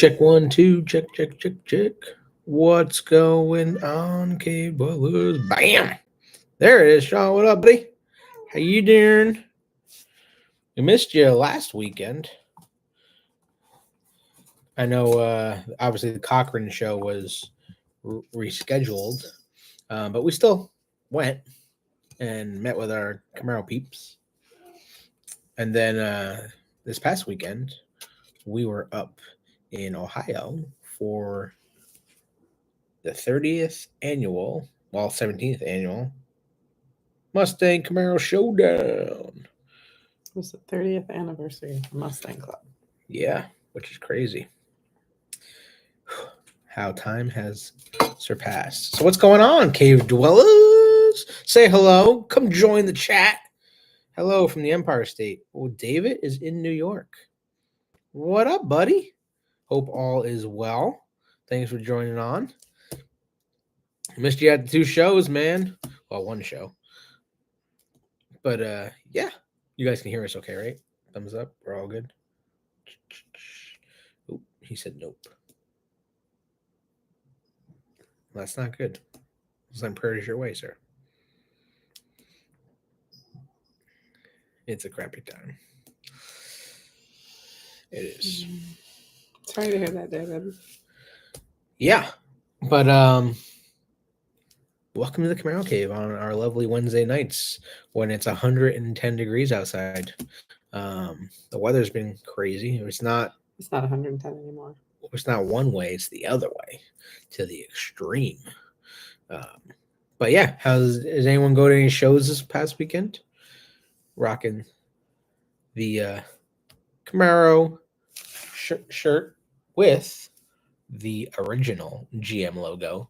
Check 1, 2, check. What's going on, Cave Dwellers? Bam! There it is, Sean. What up, buddy? How you doing? We missed you last weekend. I know, obviously, the Cochran show was rescheduled, but we still went and met with our Camaro peeps. And then this past weekend, we were up in Ohio for the 30th annual, 17th annual Mustang Camaro Showdown. It was the 30th anniversary of the Mustang Club. Yeah, which is crazy. How time has surpassed. So what's going on, Cave Dwellers? Say hello. Come join the chat. Hello from the Empire State. Oh, David is in New York. What up, buddy? Hope all is well. Thanks for joining on. Missed you at the 2 shows, man. Well, 1 show. But, yeah. You guys can hear us okay, right? Thumbs up. We're all good. Oop, he said nope. Well, that's not good. I'm pretty your way, sir. It's a crappy time. It is. Sorry to hear that, David. Yeah. But welcome to the Camaro Cave on our lovely Wednesday nights when it's 110 degrees outside. The weather's been crazy. It's not 110 anymore. It's not one way, it's the other way to the extreme. But yeah, is anyone go to any shows this past weekend? Rocking the Camaro shirt with the original GM logo,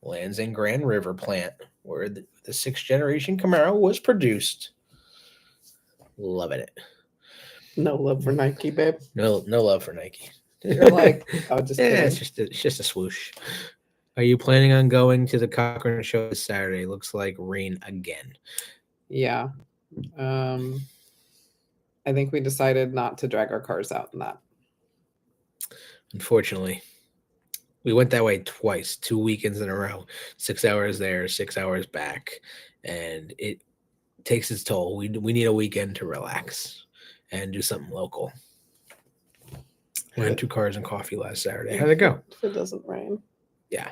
lands in Grand River plant, where the 6th generation Camaro was produced. Loving it. No love for Nike, babe. No love for Nike. You're like, oh, just yeah, it's just a swoosh. Are you planning on going to the Cochran show this Saturday? Looks like rain again. Yeah. I think we decided not to drag our cars out in that. Unfortunately, we went that way twice, 2 weekends in a row, 6 hours there, 6 hours back, and it takes its toll. We need a weekend to relax and do something local. We had 2 cars and coffee last Saturday. How'd it go? If it doesn't rain. Yeah,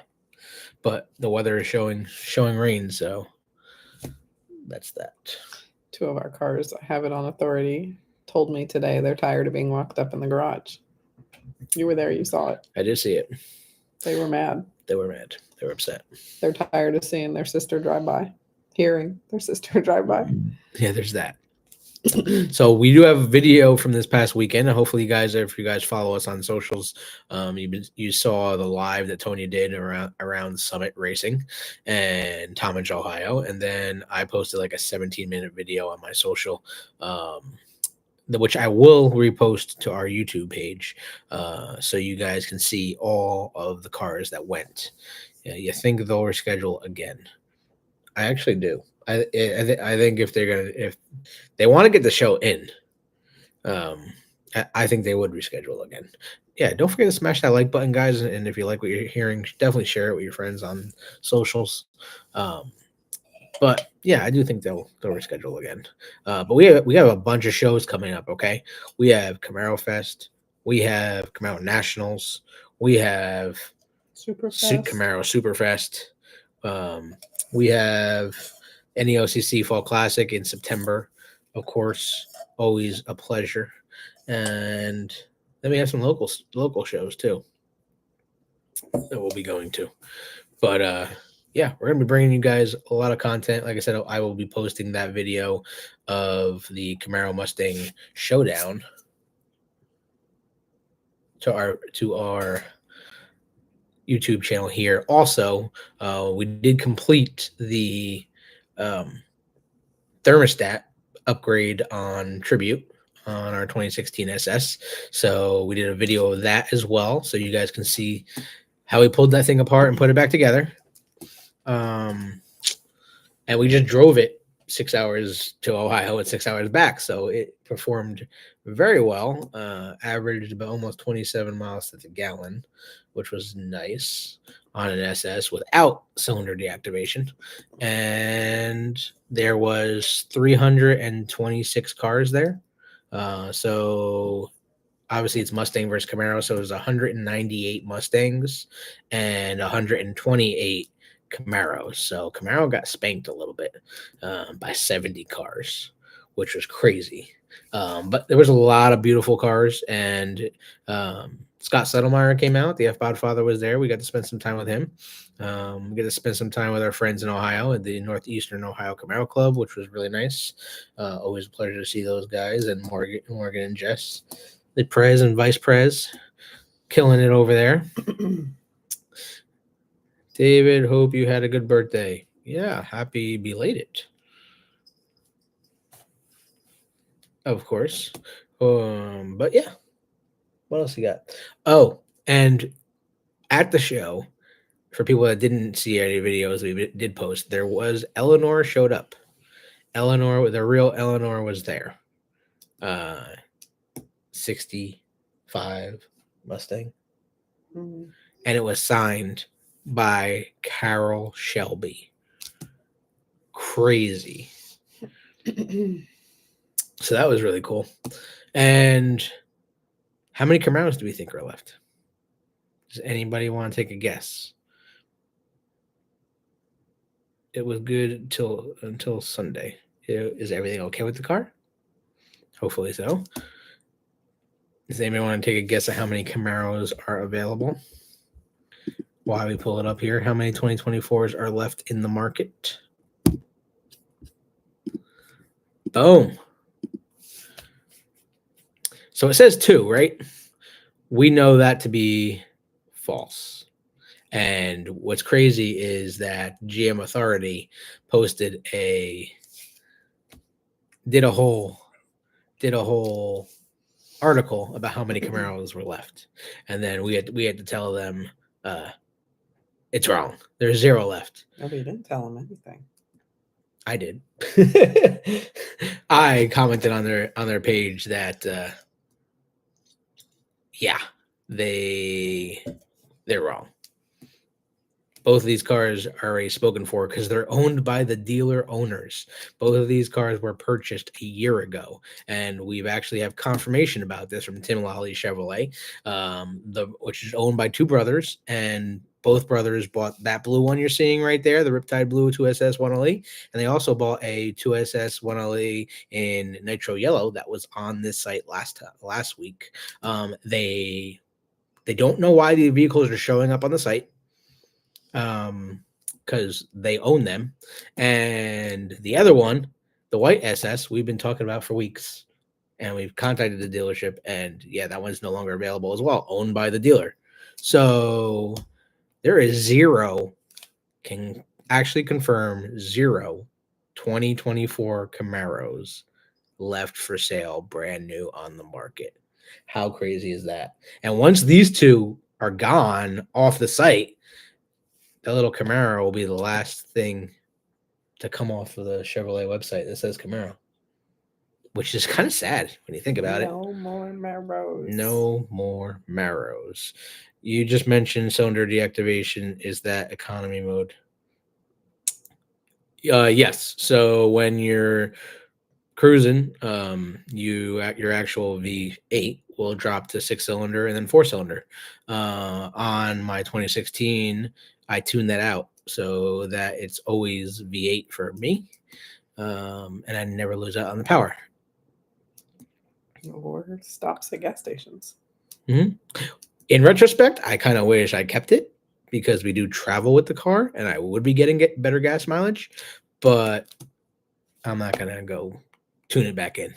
but the weather is showing rain, so that's that. 2 of our cars, I have it on authority, told me today they're tired of being locked up in the garage. You were there, you saw it. I did see it. They were mad. They were upset. They're tired of seeing their sister drive by, hearing their sister drive by. Yeah, there's that. So we do have a video from this past weekend. Hopefully you guys, if you guys follow us on socials, you saw the live that Tony did around Summit Racing and Talmadge, Ohio. And then I posted like a 17-minute video on my social, which I will repost to our YouTube page, so you guys can see all of the cars that went. Yeah, you think they'll reschedule again? I actually do. I think if they want to get the show in, I think they would reschedule again. Yeah, don't forget to smash that like button, guys. And if you like what you're hearing, definitely share it with your friends on socials. But yeah, I do think they'll reschedule again. But we have a bunch of shows coming up. Okay, we have Camaro Fest, we have Camaro Nationals, we have Camaro Superfest, we have NEOCC Fall Classic in September, of course, always a pleasure. And then we have some local shows too that we'll be going to. But yeah, we're going to be bringing you guys a lot of content. Like I said, I will be posting that video of the Camaro Mustang Showdown to our YouTube channel here. Also, we did complete the thermostat upgrade on Tribute on our 2016 SS. So we did a video of that as well, so you guys can see how we pulled that thing apart and put it back together. And we just drove it 6 hours to Ohio and 6 hours back. So it performed very well. Averaged about almost 27 miles to the gallon, which was nice on an SS without cylinder deactivation. And there was 326 cars there. So obviously it's Mustang versus Camaro. So it was 198 Mustangs and 128 Camaros. So Camaro got spanked a little bit by 70 cars, which was crazy. But there was a lot of beautiful cars, and Scott Settlemeyer came out. The F Podfather was there. We got to spend some time with him. We got to spend some time with our friends in Ohio at the Northeastern Ohio Camaro Club, which was really nice. Always a pleasure to see those guys, and Morgan and Jess, the Prez and Vice Prez, killing it over there. David, hope you had a good birthday. Yeah, happy belated. Of course. But yeah. What else you got? Oh, and at the show, for people that didn't see any videos we did post, there was Eleanor showed up. Eleanor, the real Eleanor was there. 65 Mustang. Mm. And it was signed by Carol Shelby. Crazy. So that was really cool. And how many Camaros do we think are left? Does anybody want to take a guess? It was good until Sunday. Is everything okay with the car? Hopefully so. Does anybody want to take a guess at how many Camaros are available? While we pull it up here, how many 2024s are left in the market? Boom. So it says 2, right? We know that to be false. And what's crazy is that GM Authority did a whole article about how many Camaros were left. And then we had to tell them it's wrong. There's 0 left. No, but you didn't tell them anything. I did. I commented on their page that yeah, they're wrong. Both of these cars are already spoken for because they're owned by the dealer owners. Both of these cars were purchased a year ago, and we've actually have confirmation about this from Tim Lally Chevrolet, which is owned by 2 brothers, and both brothers bought that blue one you're seeing right there, the Riptide Blue 2SS 1LE, and they also bought a 2SS 1LE in Nitro Yellow that was on this site last week. They don't know why the vehicles are showing up on the site. Because they own them. And the other one, the white SS, we've been talking about for weeks, and we've contacted the dealership, and yeah, that one's no longer available as well, owned by the dealer. So there is 0, can actually confirm 0 2024 Camaros left for sale, brand new on the market. How crazy is that? And once these 2 are gone off the site, that little Camaro will be the last thing to come off of the Chevrolet website that says Camaro, which is kind of sad when you think about it. No more Maros. No more Maros. You just mentioned cylinder deactivation. Is that economy mode? Yes. So when you're cruising, your actual V8 will drop to 6-cylinder and then 4-cylinder. On my 2016, I tuned that out so that it's always V8 for me, and I never lose out on the power. Or stops at gas stations. Mm-hmm. In retrospect, I kind of wish I kept it because we do travel with the car, and I would be getting better gas mileage, but I'm not going to go tune it back in.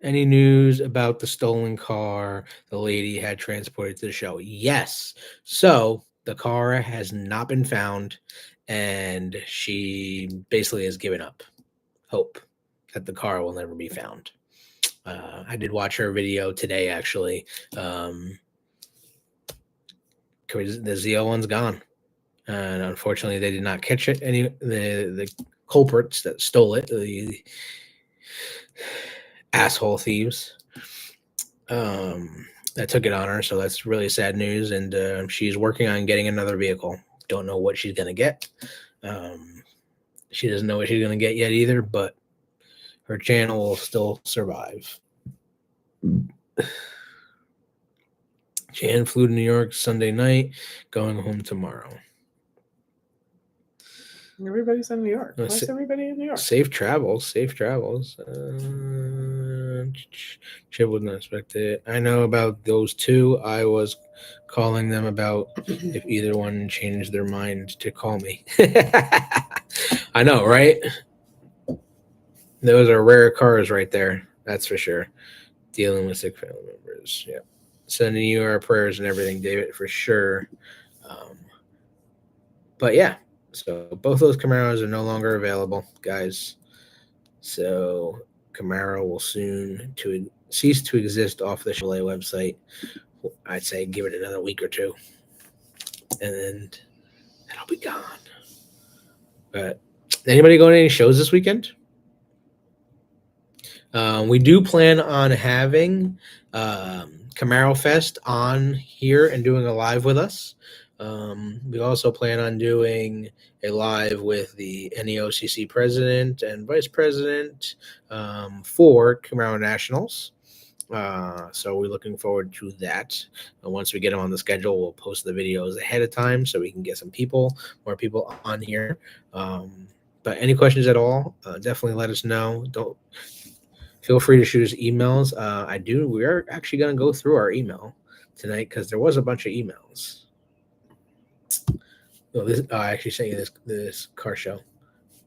Any news about the stolen car the lady had transported to the show? Yes. So the car has not been found, and she basically has given up hope that the car will never be found. I did watch her video today, actually. The ZL one's gone. And unfortunately, they did not catch it. The culprits that stole it, the asshole thieves, that took it on her. So that's really sad news. And she's working on getting another vehicle. Don't know what she's gonna get. She doesn't know what she's gonna get yet either. But her channel will still survive. Jan flew to New York Sunday night, going home tomorrow. Everybody's in New York. Why is everybody in New York? Safe travels. Chip would not expect it. I know about those two. I was calling them about if either one changed their mind to call me. I know, right? Those are rare cars right there. That's for sure. Dealing with sick family members. Yeah. Sending you our prayers and everything, David, for sure. But yeah, so both those Camaros are no longer available, guys. So Camaro will soon cease to exist off the Chevrolet website. I'd say give it another week or two, and then it'll be gone. But anybody going to any shows this weekend? We do plan on having Camaro Fest on here and doing a live with us. We also plan on doing a live with the NEOCC president and vice president for Camaro Nationals. So we're looking forward to that. And once we get them on the schedule, we'll post the videos ahead of time so we can get more people on here. But any questions at all, definitely let us know. Don't feel free to shoot us emails. We are actually going to go through our email tonight because there was a bunch of emails. I actually sent you this car show.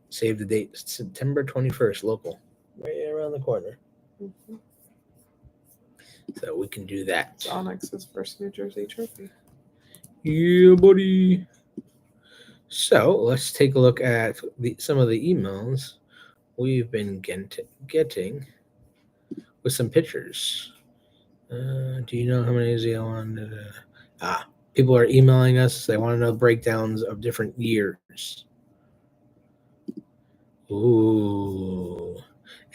Save the date, September 21st, local, right around the corner. Mm-hmm. So we can do that. It's Onyx's first New Jersey trophy. Yeah, buddy. So let's take a look at some of the emails we've been getting with some pictures. Do you know how many is he on? People are emailing us. They want to know breakdowns of different years. Ooh.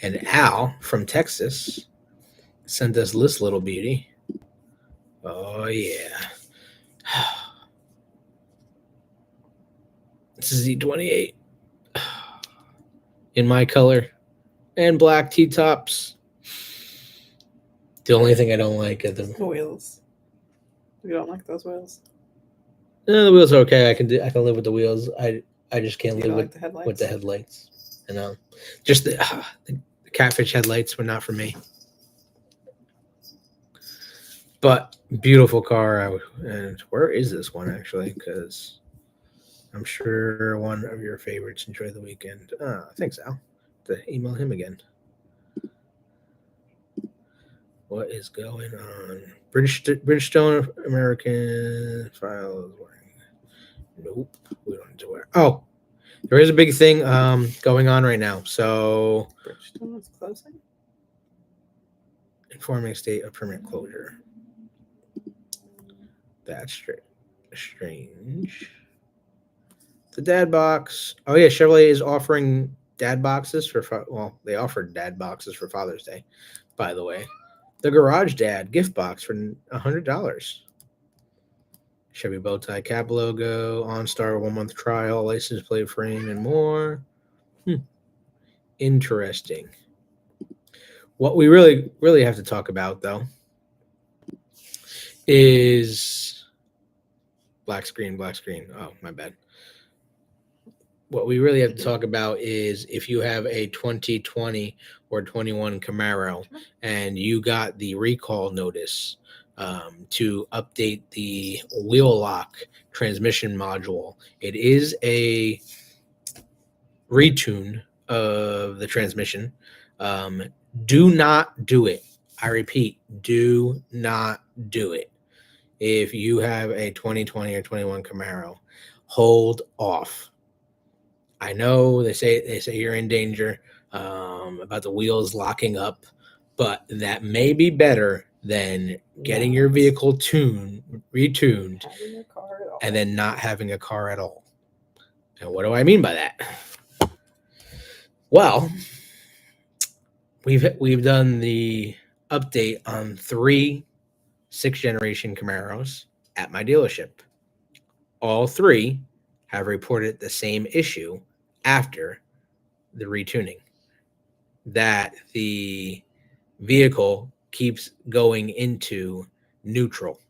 And Al from Texas sent us this little beauty. Oh, yeah. This is E28. In my color. And black T-tops. The only thing I don't like are the wheels. You don't like those wheels? No, the wheels are okay. I can live with the wheels. I just can't live with the headlights. And just the catfish headlights were not for me. But beautiful car. And where is this one actually? Because I'm sure one of your favorites. Enjoy the weekend. Thanks, Al. To email him again. What is going on? Bridgestone American files. Nope, we don't need to wear. Oh, there is a big thing going on right now. So Bridgestone is closing. Informing state of permit closure. That's strange. The dad box. Oh yeah, Chevrolet is offering dad boxes they offered dad boxes for Father's Day, by the way. The Garage Dad gift box for $100. Chevy bow tie cap logo, OnStar 1 month trial, license plate frame, and more. Interesting. What we really have to talk about, though, is black screen. Oh, my bad. What we really have to talk about is if you have a 2020 or 21 Camaro and you got the recall notice to update the wheel lock transmission module. It is a retune of the transmission. Do not do it. I repeat, do not do it. If you have a 2020 or 21 Camaro, hold off. I know they say you're in danger about the wheels locking up, but that may be better than getting your vehicle retuned, Having a car at all. and then not having a car at all. And what do I mean by that? Well, we've done the update on 3 6th generation Camaros at my dealership. All 3 have reported the same issue after the retuning, that the vehicle keeps going into neutral,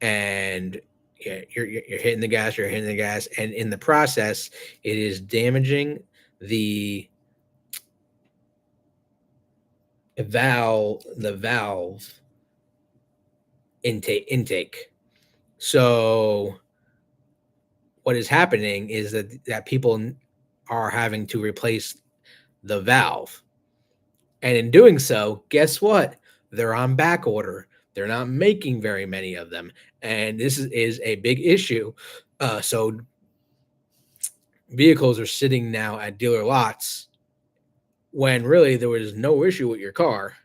and you're hitting the gas, and in the process, it is damaging the valve intake. So what is happening is that people are having to replace the valve, and in doing so, guess what? They're on back order. They're not making very many of them, and this is a big issue. So vehicles are sitting now at dealer lots when really there was no issue with your car.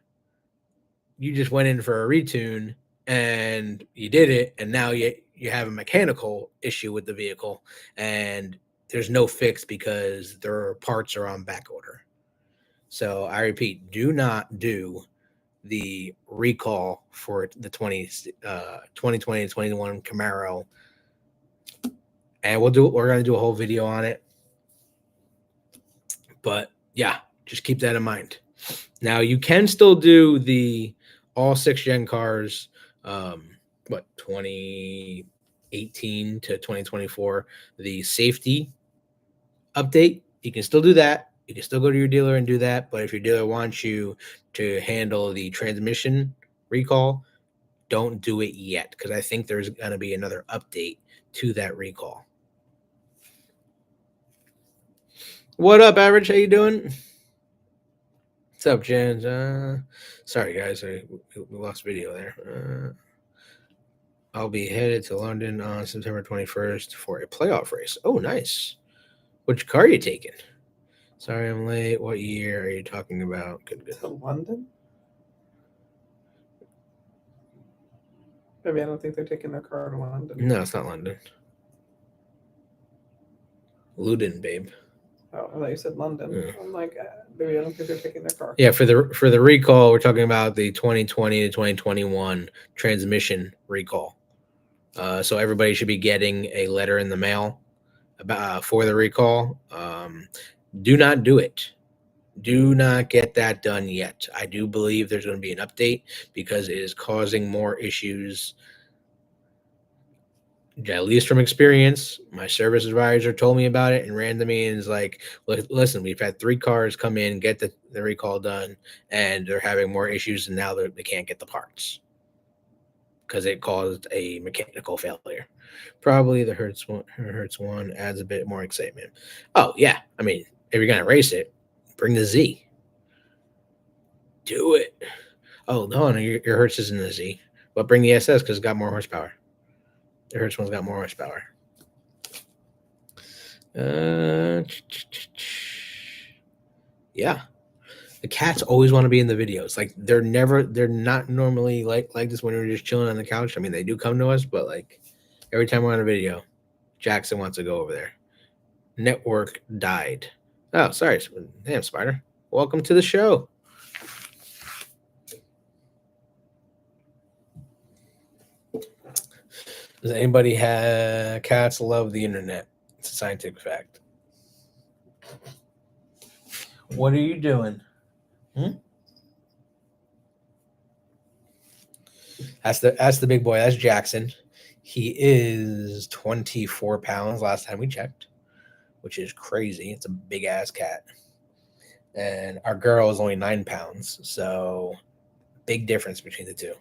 You just went in for a retune and you did it, and now you have a mechanical issue with the vehicle, and there's no fix because their parts are on back order. So I repeat, do not do the recall for the 2020 and 21 Camaro, and we're going to do a whole video on it. But yeah, just keep that in mind. Now you can still do the all 6th gen cars, 2018 to 2024, the safety update. You can still do that. You can still go to your dealer and do that. But if your dealer wants you to handle the transmission recall, don't do it yet, because I think there's going to be another update to that recall. What up, Average? How you doing? What's up, Jen? Sorry, guys. We lost video there. I'll be headed to London on September 21st for a playoff race. Oh, nice. Which car are you taking? Sorry, I'm late. What year are you talking about? Good. To London? Maybe I don't think they're taking their car to London. No, it's not London. Luton, babe. Oh, I thought you said London. Yeah. I'm like, maybe I don't think they're taking their car. Yeah, for the recall, we're talking about the 2020 to 2021 transmission recall. So everybody should be getting a letter in the mail about for the recall. Do not do it. Do not get that done yet. I do believe there's going to be an update because it is causing more issues. At least from experience, my service advisor told me about it and ran to me and is like, listen, we've had 3 cars come in, get the recall done, and they're having more issues, and now they can't get the parts because it caused a mechanical failure. Probably the Hertz one adds a bit more excitement. Oh, yeah. I mean, if you're going to race it, bring the Z. Do it. Oh, no, your Hertz isn't the Z. But bring the SS because it's got more horsepower. The Hertz one's got more horsepower. Yeah. The cats always want to be in the videos. Like they're not normally like this when we're just chilling on the couch. I mean, they do come to us, but like every time we're on a video, Jackson wants to go over there. Network died. Oh, sorry. Damn, Spider. Welcome to the show. Does anybody have cats love the internet? It's a scientific fact. What are you doing? That's the big boy. That's Jackson. He is 24 pounds last time we checked, which is crazy. It's a big ass cat. And our girl is only 9 pounds. So big difference between the two.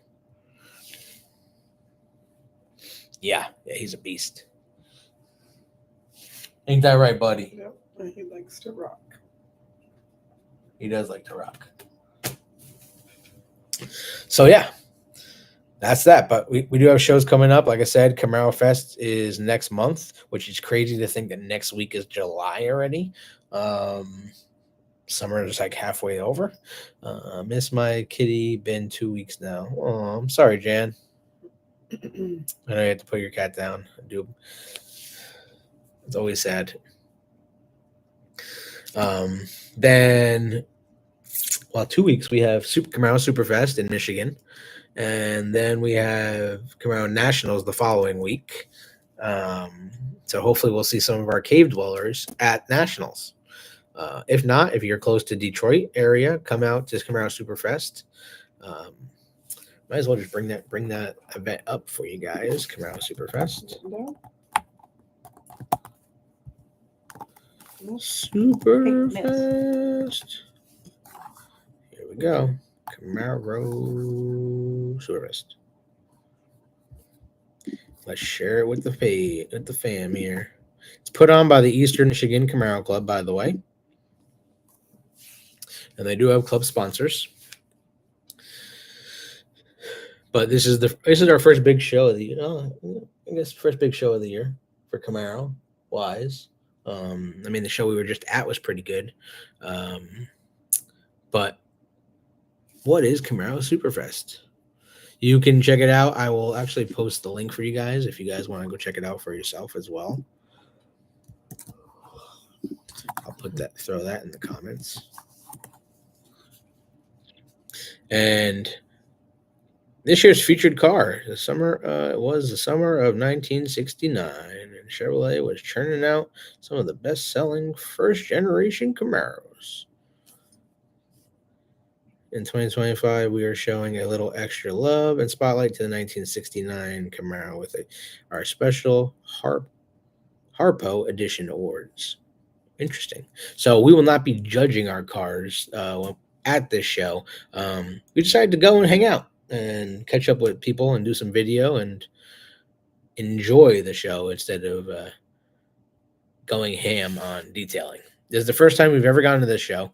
Yeah, he's a beast. Ain't that right, buddy? Yep, he likes to rock. He does like to rock. So, yeah, that's that. But we do have shows coming up. Like I said, Camaro Fest is next month, which is crazy to think that next week is July already. Summer is like halfway over. Miss my kitty. Been 2 weeks now. Oh, I'm sorry, Jan. I know you have to put your cat down. I do. It's always sad. Then, 2 weeks we have Camaro Superfest in Michigan, and then we have Camaro Nationals the following week. So hopefully we'll see some of our cave dwellers at Nationals. If not, if you're close to Detroit area, come out to Camaro Superfest. Might as well just bring that event up for you guys. Camaro Superfest. Superfest. Here we go. Camaro Superfest. Let's share it with the fam here. It's put on by the Eastern Michigan Camaro Club, by the way, and they do have club sponsors. But this is our first big show of the first big show of the year for Camaro wise. The show we were just at was pretty good. But what is Camaro Superfest? You can check it out. I will actually post the link for you guys if you guys want to go check it out for yourself as well. I'll throw that in the comments. And this year's featured car, it was the summer of 1969, and Chevrolet was churning out some of the best-selling first-generation Camaros. In 2025, we are showing a little extra love and spotlight to the 1969 Camaro with our special Harpo Edition awards. Interesting. So we will not be judging our cars at this show. We decided to go and hang out and catch up with people and do some video and enjoy the show instead of going ham on detailing. This is the first time we've ever gone to this show.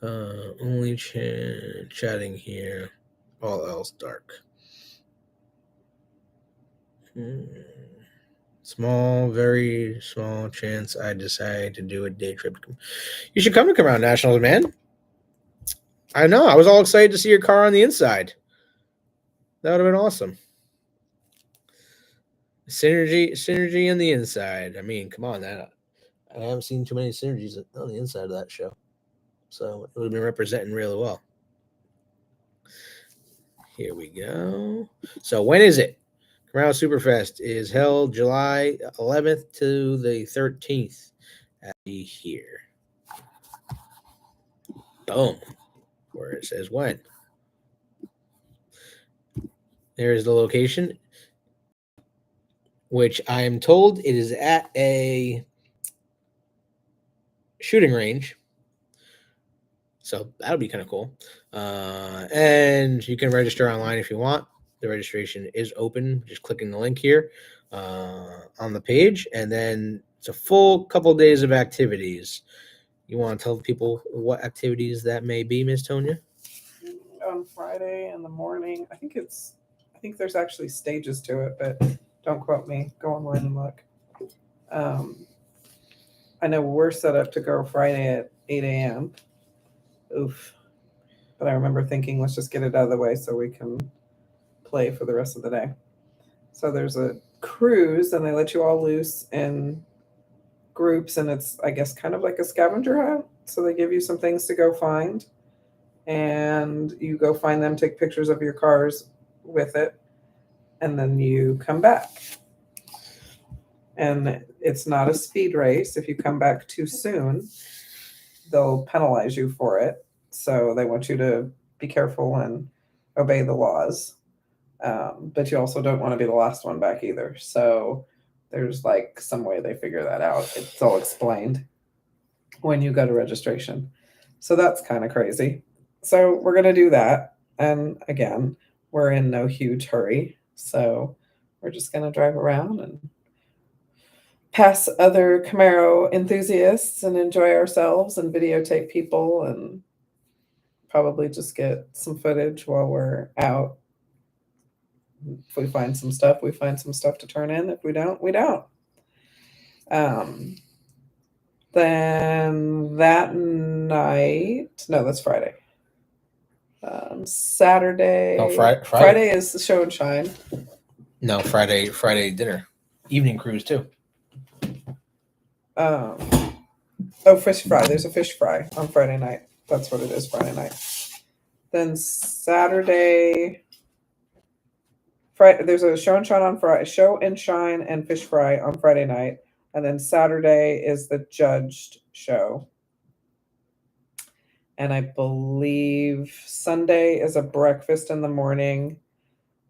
Only chatting here. All else dark. Very small chance I decide to do a day trip. You should come to Camaro Nationals, man. I know. I was all excited to see your car on the inside. That would have been awesome. Synergy on the inside. I mean, come on. I haven't seen too many synergies on the inside of that show. So it would have been representing really well. Here we go. So when is it? Camaro Superfest is held July 11th to the 13th at here. Boom. Where it says when. There's the location, which I am told it is at a shooting range. So that'll be kind of cool. And you can register online if you want. The registration is open. Just clicking the link here on the page. And then it's a full couple days of activities. You want to tell people what activities that may be, Ms. Tonya? On Friday in the morning, I think there's actually stages to it, but don't quote me. Go online and look. I know we're set up to go Friday at 8 a.m. Oof. But I remember thinking, let's just get it out of the way so we can play for the rest of the day. So there's a cruise, and they let you all loose in groups, and it's, I guess, kind of like a scavenger hunt. So they give you some things to go find, and you go find them, take pictures of your cars with it, and then you come back. And it's not a speed race. If you come back too soon, they'll penalize you for it. So they want you to be careful and obey the laws. But you also don't want to be the last one back either. So there's like some way they figure that out. It's all explained when you go to registration. So that's kind of crazy. So we're going to do that. And again, we're in no huge hurry. So we're just going to drive around and pass other Camaro enthusiasts and enjoy ourselves and videotape people and probably just get some footage while we're out. If we find some stuff, we find some stuff to turn in. If we don't, we don't. Then that night, no, that's Friday. Saturday. No, Friday. Friday is the show and shine. No, Friday dinner, evening cruise too. Fish fry. There's a fish fry on Friday night. That's what it is, Friday night. Then Saturday, Friday. There's a show and shine on Friday. Show and shine and fish fry on Friday night, and then Saturday is the judged show. And I believe Sunday is a breakfast in the morning.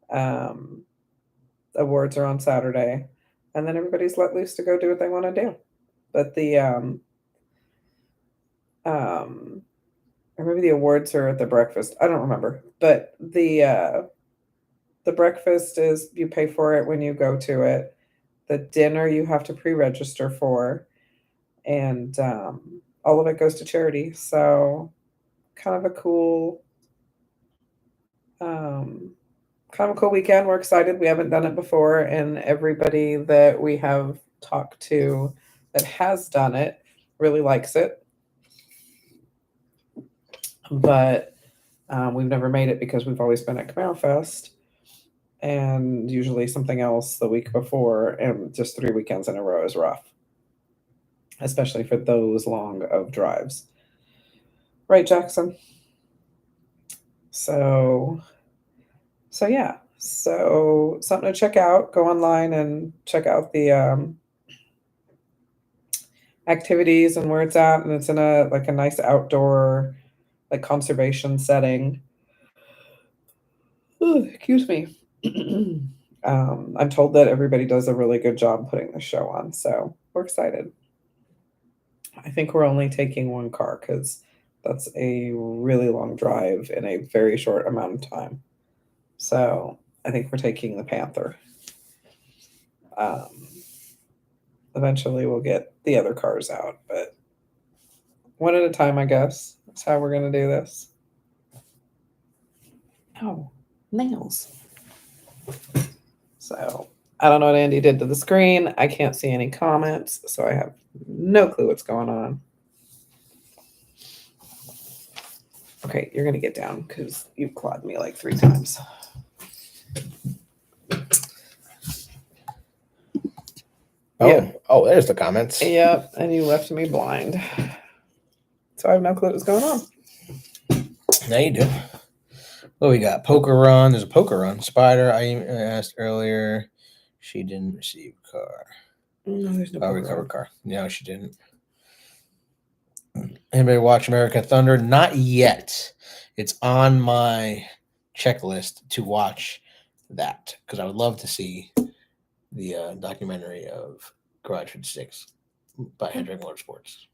Awards are on Saturday, and then everybody's let loose to go do what they want to do. But or maybe the awards are at the breakfast. I don't remember. But the breakfast is you pay for it when you go to it. The dinner you have to pre-register for, and all of it goes to charity. So kind of a cool weekend. We're excited. We haven't done it before, and everybody that we have talked to that has done it really likes it. But we've never made it because we've always been at Camaro Fest and usually something else the week before, and just 3 weekends in a row is rough, especially for those long of drives. Right, Jackson? So yeah. So something to check out. Go online and check out the activities and where it's at, and it's in a nice outdoor conservation setting. Ooh, excuse me. I'm told that everybody does a really good job putting the show on, so we're excited. I think we're only taking one car because that's a really long drive in a very short amount of time. So I think we're taking the Panther. Eventually we'll get the other cars out, but one at a time, I guess. That's how we're going to do this. Oh, nails. So I don't know what Andy did to the screen. I can't see any comments, so I have no clue what's going on. Okay, you're going to get down because you've clawed me like 3 times. Oh, there's the comments. Yep, and you left me blind. So I have no clue what's going on. Now you do. What we got? Poker run. There's a poker run. Spider, I asked earlier. She didn't receive car. No, there's no recovered car. No, she didn't. Anybody watch American Thunder? Not yet. It's on my checklist to watch that because I would love to see the documentary of Garage 56 by Hendrick Motorsports.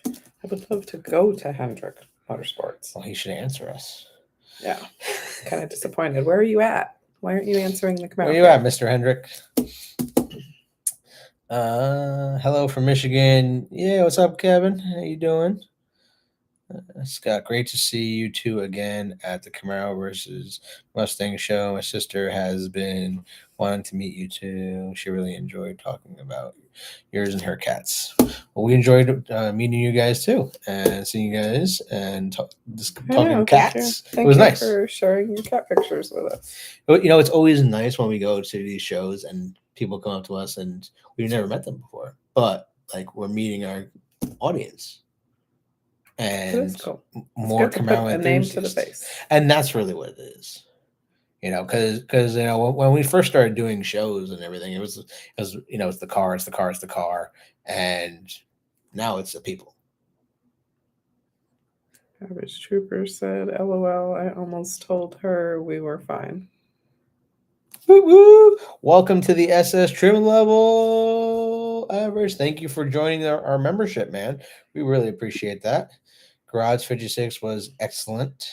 I would love to go to Hendrick Motorsports. Well, he should answer us. Yeah. Kind of disappointed. Where are you at? Why aren't you answering the Camaro? Where are you at, Mr. Hendrick? Hello from Michigan. Yeah, what's up, Kevin? How you doing? Scott, great to see you two again at the Camaro versus Mustang show. My sister has been wanting to meet you too. She really enjoyed talking about yours and her cats. Well, we enjoyed meeting you guys too and seeing you guys and talking cats. Thank it was you nice for sharing your cat pictures with us. You know, it's always nice when we go to these shows and people come up to us and we've never met them before, but like we're meeting our audience. And cool. More Camaro a name to the face, and that's really what it is, you know. Because you know when we first started doing shows and everything, it was you know it's the car, and now it's the people. Average Trooper said, "LOL, I almost told her we were fine." Woo woo! Welcome to the SS Trim Level Average. Thank you for joining our membership, man. We really appreciate that. Garage 56 was excellent.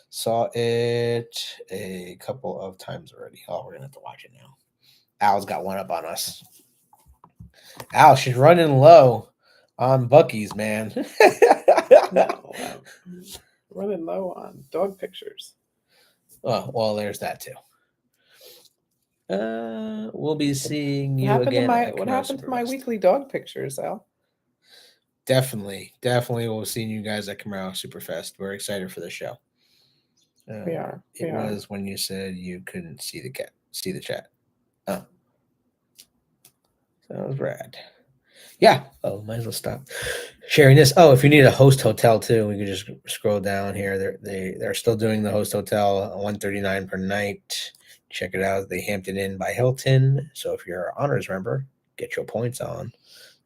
Saw it a couple of times already. Oh, we're going to have to watch it now. Al's got one up on us. Al, she's running low on Buc-ee's, man. No, running low on dog pictures. Oh, well, there's that too. We'll be seeing you What happened to again. my at What Camaro happened to my Superfest. weekly dog pictures, Al? Definitely we'll be seeing you guys at Camaro Superfest. We're excited for the show. We are. It was when you said you couldn't see the chat. Oh, that was rad. Yeah. Oh, might as well stop sharing this. Oh, if you need a host hotel too, we can just scroll down here. They're still doing the host hotel, $139 per night. Check it out. The Hampton Inn by Hilton. So if you're an honors member, get your points on.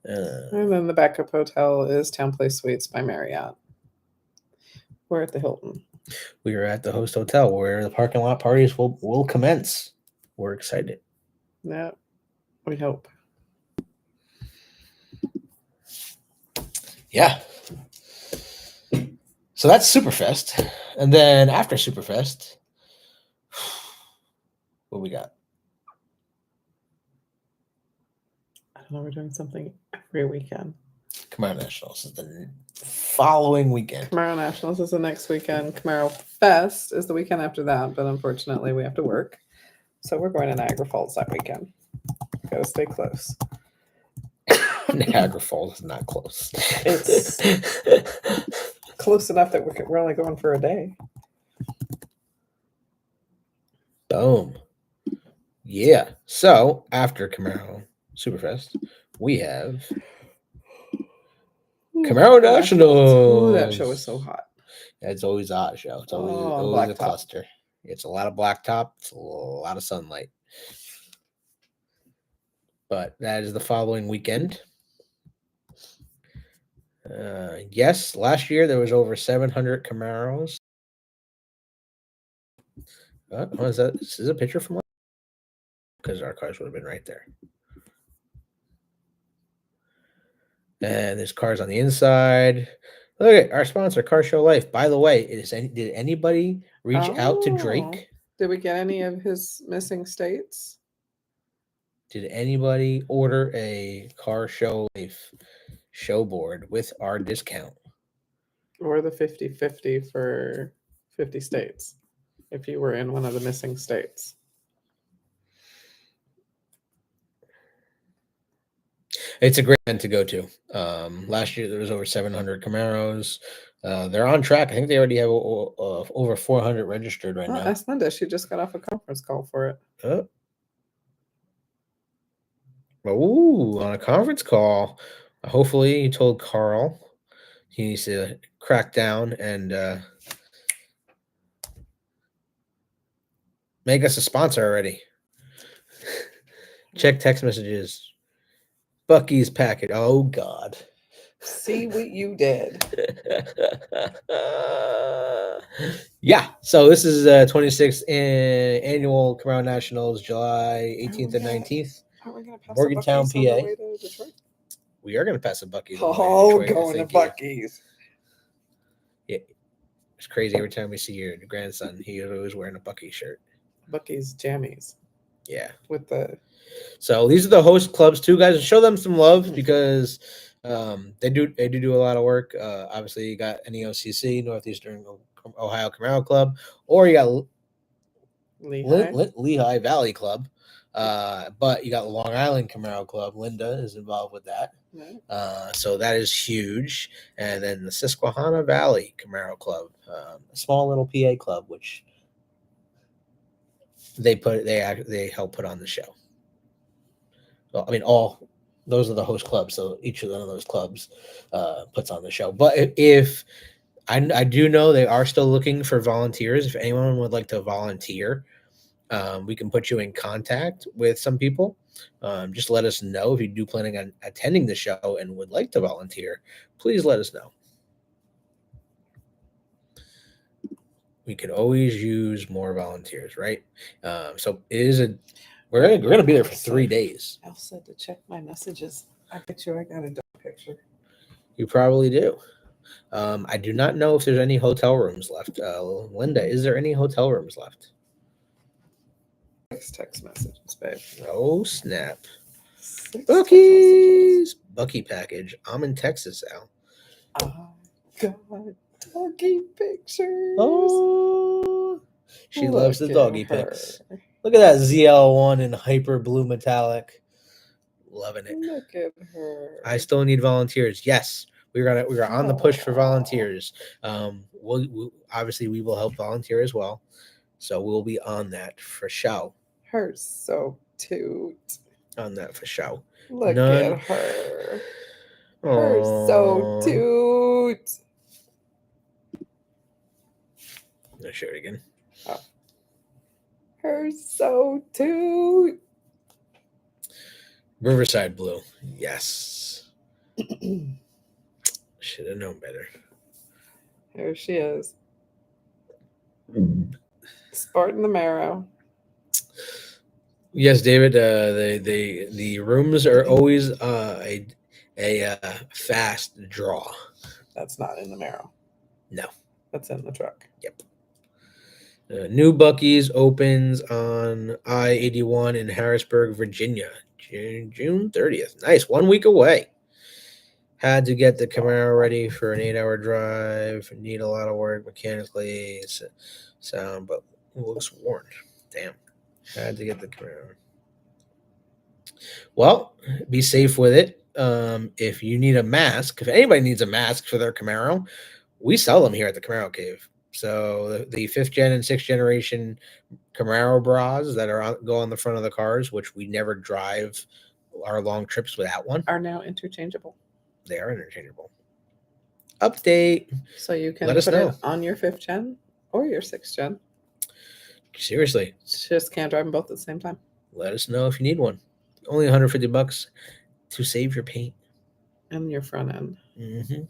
And then the backup hotel is Town Place Suites by Marriott. We're at the Hilton. We are at the host hotel where the parking lot parties will commence. We're excited. Yeah, we hope. Yeah. So that's Superfest. And then after Superfest, what we got? I don't know. We're doing something every weekend. Camaro Nationals is the following weekend. Camaro Nationals is the next weekend. Camaro Fest is the weekend after that, but unfortunately we have to work. So we're going to Niagara Falls that weekend. Gotta stay close. Niagara Falls is not close. It's close enough that we're only going for a day. Boom. Yeah. So after Camaro Superfest, we have Camaro Nationals. Ooh, that show is so hot. It's always a hot show. It's always a cluster. It's a lot of blacktop. It's a lot of sunlight. But that is the following weekend. Yes, last year there was over 700 Camaros. What is that? This is a picture from because our cars would have been right there. And there's cars on the inside. Look at our sponsor, Car Show Life. By the way, did anybody reach out to Drake? Did we get any of his missing states? Did anybody order a Car Show Life show board with our discount? Or the 50-50 for 50 states, if you were in one of the missing states. It's a great event to go to. Last year there was over 700 Camaros. They're on track. I think they already have over 400 registered right now. Ask Linda. She just got off a conference call for it. On a conference call. Hopefully he told Carl he needs to crack down and make us a sponsor already. Check text messages. Bucky's packet. Oh, God. See what you did. Yeah. So this is 26th annual Camaro Nationals, July 18th and 19th. Morgantown, PA. We are going to pass a Bucky's. Oh, going to Bucky's. Yeah. It's crazy every time we see your grandson. He was wearing a Bucky shirt. Bucky's jammies. Yeah. So these are the host clubs too, guys. Show them some love because they do a lot of work. Obviously, you got NEOCC, Northeastern Ohio Camaro Club, or you got Lehigh Valley Club. But you got Long Island Camaro Club. Linda is involved with that. So that is huge. And then the Susquehanna Valley Camaro Club, a small little PA club, which they help put on the show. Well, I mean, all those are the host clubs, so each of those clubs puts on the show. But if I do know they are still looking for volunteers. If anyone would like to volunteer, we can put you in contact with some people. Just let us know if you do planning on attending the show and would like to volunteer. Please let us know. We could always use more volunteers, right? So it is we're gonna be there for 3 days. I said to check my messages. I bet you I got a dog picture. You probably do. I do not know if there's any hotel rooms left. Linda, is there any hotel rooms left? Text messages, babe. Oh, snap. Bucky's Bucky package. I'm in Texas, Al. Oh, God. Doggy pictures. Oh, she loves the doggy pics. Look at that ZL1 in hyper blue metallic. Loving it. Look at her. I still need volunteers. Yes, we're on the push for volunteers. We'll obviously we will help volunteer as well, so we'll be on that for show. Her so cute. On that for show. Look at her. Her so cute. I'll show it again. Oh. Her so cute. Riverside blue. Yes. Should have known better. Here she is. Sporting the marrow. Yes, David. The rooms are always a fast draw. That's not in the marrow. No, that's in the truck. Yep. New Buc-ee's opens on I-81 in Harrisburg, Virginia, June 30th. Nice, 1 week away. Had to get the Camaro ready for an 8-hour drive. Need a lot of work mechanically, sound, but looks worn. Damn. Had to get the Camaro. Well, be safe with it. If you need a mask, if anybody needs a mask for their Camaro, we sell them here at the Camaro Cave. So the 5th gen and 6th generation Camaro bras that go on the front of the cars, which we never drive our long trips without one, are now interchangeable. They are interchangeable. Update. So you can put it on your 5th gen or your 6th gen. Seriously. Just can't drive them both at the same time. Let us know if you need one. Only $150 to save your paint. And your front end. Mm-hmm.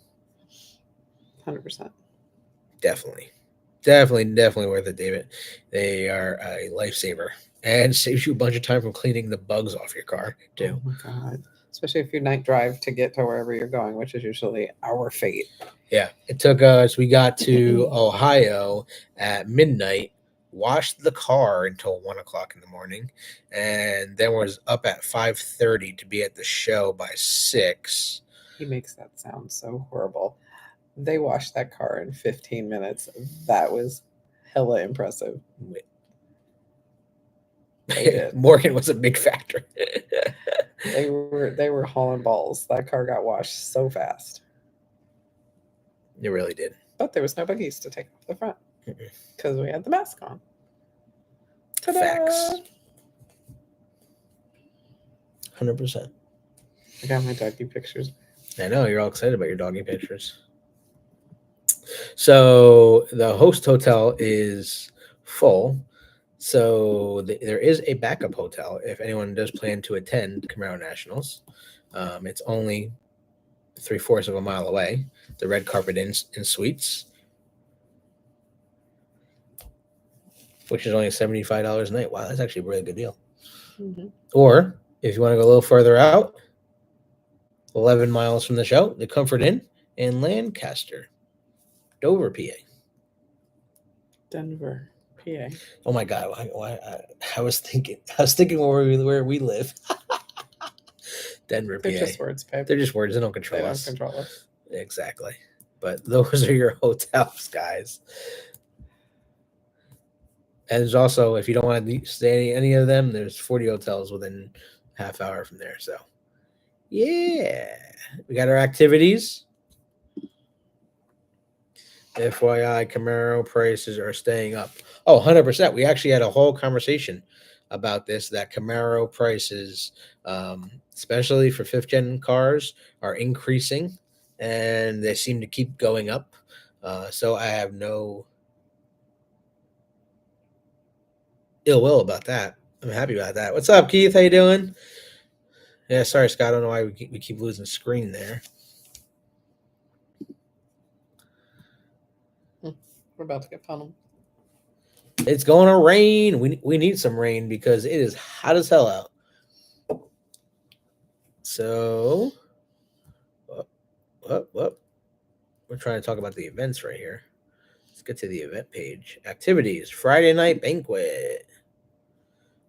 100%. Definitely worth it, David. They are a lifesaver and saves you a bunch of time from cleaning the bugs off your car, too. Oh, my God. Especially if you night drive to get to wherever you're going, which is usually our fate. Yeah. It took us, we got to Ohio at midnight, washed the car until 1 o'clock in the morning, and then was up at 5:30 to be at the show by 6. He makes that sound so horrible. They washed that car in 15 minutes. That was hella impressive. Morgan was a big factor. They were hauling balls. That car got washed so fast. It really did. But there was no buggies to take off the front because we had the mask on. Ta-da! Facts. 100%. I got my doggy pictures. I know you're all excited about your doggy pictures. So the host hotel is full. So there is a backup hotel if anyone does plan to attend Camaro Nationals. It's only 3/4 of a mile away. The Red Carpet Inn Suites, which is only $75 a night. Wow, that's actually a really good deal. Mm-hmm. Or if you want to go a little further out, 11 miles from the show, the Comfort Inn in Lancaster, Dover, PA. Denver, PA. Oh my God! I was thinking where we live. Denver, PA. They're just words, babe. They're just words. They don't control us. They don't control us. Exactly. But those are your hotels, guys. And there's also, if you don't want to stay any of them, there's 40 hotels within half hour from there. So, yeah, we got our activities. FYI, Camaro prices are staying up. Oh, 100%. We actually had a whole conversation about this, that Camaro prices, especially for 5th gen cars, are increasing, and they seem to keep going up. So I have no ill will about that. I'm happy about that. What's up, Keith? How you doing? Yeah, sorry, Scott. I don't know why we keep losing screen there. We're about to get funneled. It's going to rain. We need some rain because it is hot as hell out. So, we're trying to talk about the events right here. Let's get to the event page. Activities, Friday night banquet,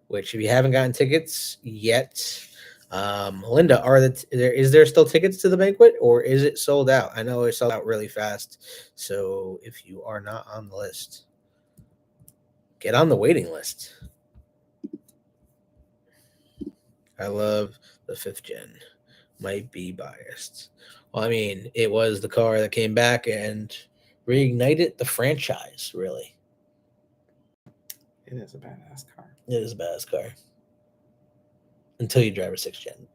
which if you haven't gotten tickets yet, Linda, is there still tickets to the banquet, or is it sold out? I know it sold out really fast. So if you are not on the list, get on the waiting list. I love the 5th gen. Might be biased. Well, I mean, it was the car that came back and reignited the franchise, really. It is a badass car. It is a badass car. Until you drive a 6th gen.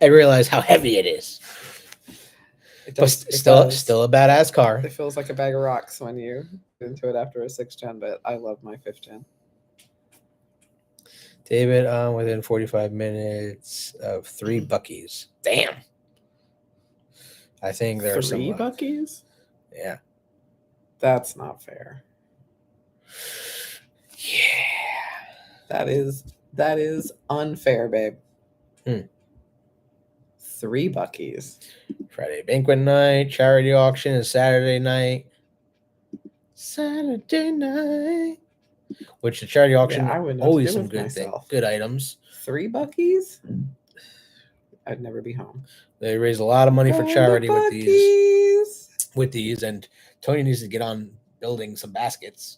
I realize how heavy it is. It But does, still a badass car. It feels like a bag of rocks when you get into it after a 6th gen, but I love my 5th gen. David, within 45 minutes of 3 Buckies. Damn. I think there are 3 some Buckies? Yeah. That's not fair. Yeah. That is unfair, babe. 3 Buckies. Friday banquet night, charity auction is Saturday night. Saturday night. Which the charity auction, I wouldn't know always what to do some with good myself. good items. 3 Buckies? I'd never be home. They raise a lot of money for charity with these, and Tony needs to get on building some baskets.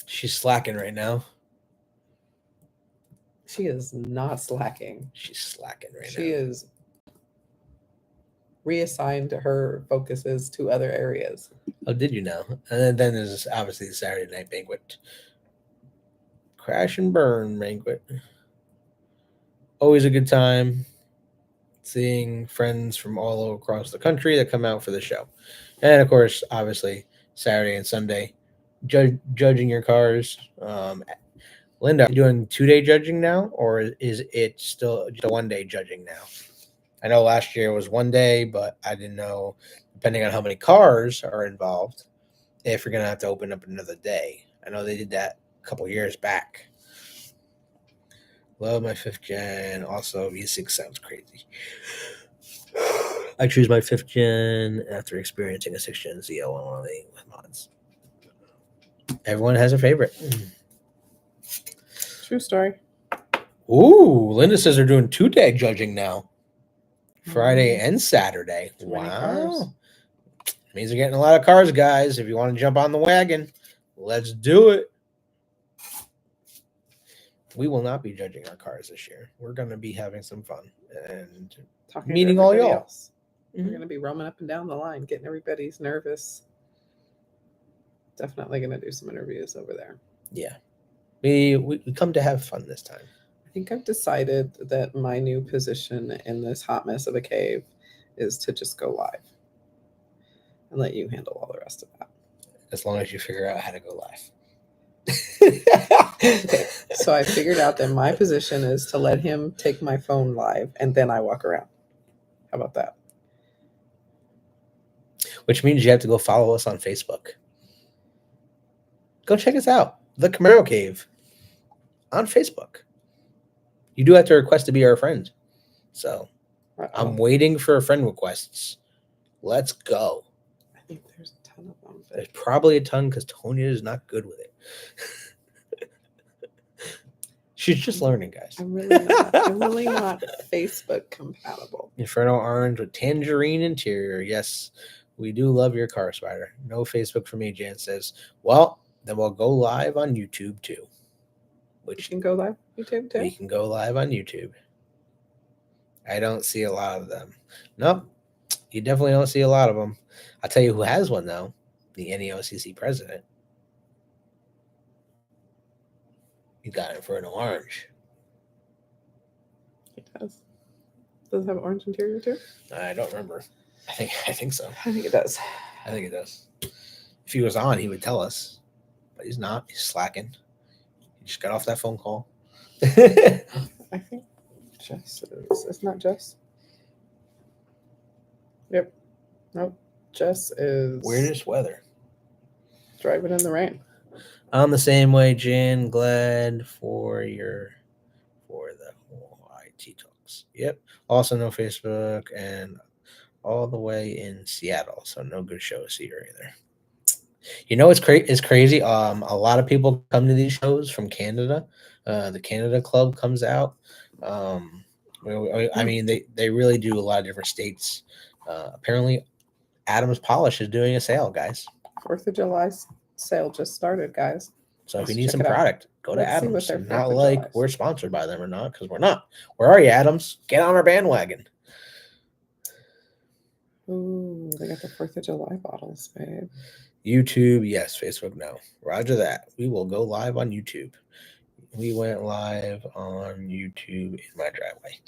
She's slacking right now. She is not slacking. She's slacking right now. She is reassigned her focuses to other areas. Oh, did you know? And then there's obviously the Saturday night banquet. Crash and burn banquet. Always a good time. Seeing friends from all across the country that come out for the show. And of course, obviously, Saturday and Sunday, judging your cars. Linda, are you doing 2-day judging now, or is it still just a 1-day judging now? I know last year was 1 day, but I didn't know, depending on how many cars are involved, if you're going to have to open up another day. I know they did that a couple years back. Love my 5th gen. Also, V6 sounds crazy. I choose my 5th gen after experiencing a 6th gen ZL118 with mods. Everyone has a favorite. True story. Ooh, Linda says they're doing 2-day judging now. Friday and Saturday. Wow. Means they're getting a lot of cars, guys. If you want to jump on the wagon, let's do it. We will not be judging our cars this year. We're going to be having some fun and meeting all y'all. Else. We're going to be roaming up and down the line, getting everybody's nervous. Definitely going to do some interviews over there. Yeah. We come to have fun this time. I think I've decided that my new position in this hot mess of a cave is to just go live and let you handle all the rest of that. As long as you figure out how to go live. Okay, so I figured out that my position is to let him take my phone live and then I walk around. How about that? Which means you have to go follow us on Facebook. Go check us out. The Camaro Cave on Facebook. You do have to request to be our friend. So I'm waiting for friend requests. Let's go. I think there's a ton of them. There's probably a ton because Tonya is not good with it. She's just learning, guys. I'm really not Facebook compatible. Inferno orange with tangerine interior. Yes, we do love your car, Spider. No Facebook for me, Jan says. Well, then we'll go live on YouTube too. Which can go live on YouTube too? We can go live on YouTube. I don't see a lot of them. Nope. You definitely don't see a lot of them. I'll tell you who has one, though. The NEOCC president. You got Inferno orange. It does. Does it have orange interior too? I don't remember. I think so. I think it does. I think it does. If he was on, he would tell us. But he's not. He's slacking. He just got off that phone call. I think Jess is. It's not Jess. Yep. Nope. Jess is. Weirdest weather. Driving in the rain. I'm the same way, Jan. Glad for the IT talks. Yep. Also no Facebook and all the way in Seattle. So no good shows here either. You know, it's crazy. A lot of people come to these shows from Canada. The Canada Club comes out. I mean, they really do a lot of different states. Apparently, Adams Polish is doing a sale, guys. 4th of July sale just started, guys. So if you need some product, Go to Let's see what Adams. their Not 4th of like July is. we're sponsored by them or not, because we're not. Where are you, Adams? Get on our bandwagon. Ooh, they got the 4th of July bottles, babe. YouTube, yes. Facebook, no. Roger that. We will go live on YouTube. We went live on YouTube in my driveway.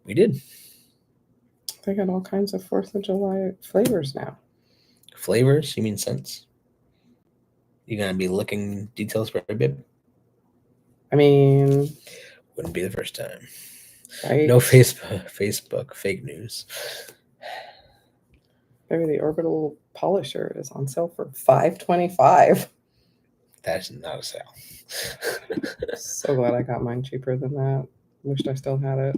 We did. They got all kinds of 4th of July flavors now. Flavors? You mean scents? You gonna be licking details for a bit? I mean, Wouldn't be the first time. right? No Facebook fake news. Maybe the orbital polisher is on sale for $5.25. That's not a sale. So glad I got mine cheaper than that. Wished I still had it.